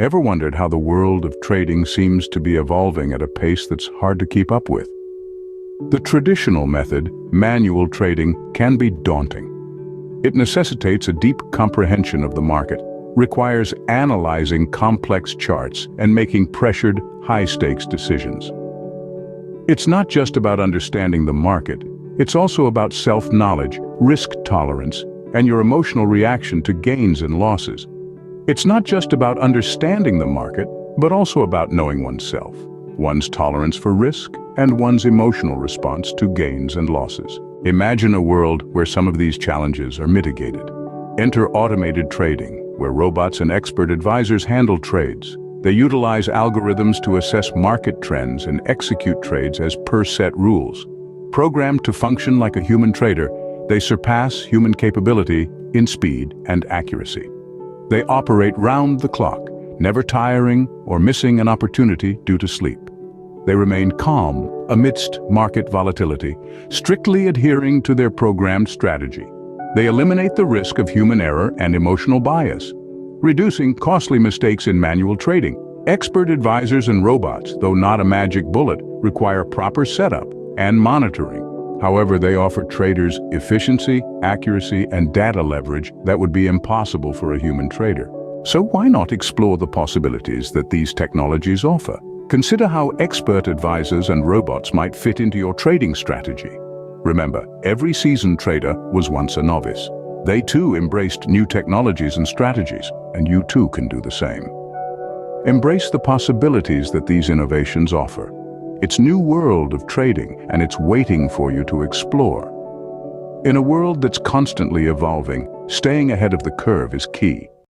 Ever wondered how the world of trading seems to be evolving at a pace that's hard to keep up with? The traditional method, manual trading, can be daunting. It necessitates a deep comprehension of the market, requires analyzing complex charts and making pressured, high-stakes decisions. It's not just about understanding the market, it's also about self-knowledge, risk tolerance, and your emotional reaction to gains and losses. It's not just about understanding the market, but also about knowing oneself, one's tolerance for risk, and one's emotional response to gains and losses. Imagine a world where some of these challenges are mitigated. Enter automated trading, where robots and expert advisors handle trades. They utilize algorithms to assess market trends and execute trades as per set rules. Programmed to function like a human trader, they surpass human capability in speed and accuracy. They operate round the clock, never tiring or missing an opportunity due to sleep. They remain calm amidst market volatility, strictly adhering to their programmed strategy. They eliminate the risk of human error and emotional bias, reducing costly mistakes in manual trading. Expert advisors and robots, though not a magic bullet, require proper setup and monitoring. However, they offer traders efficiency, accuracy, and data leverage that would be impossible for a human trader. So why not explore the possibilities that these technologies offer? Consider how expert advisors and robots might fit into your trading strategy. Remember, every seasoned trader was once a novice. They too embraced new technologies and strategies, and you too can do the same. Embrace the possibilities that these innovations offer. It's a new world of trading, and it's waiting for you to explore. In a world that's constantly evolving, staying ahead of the curve is key.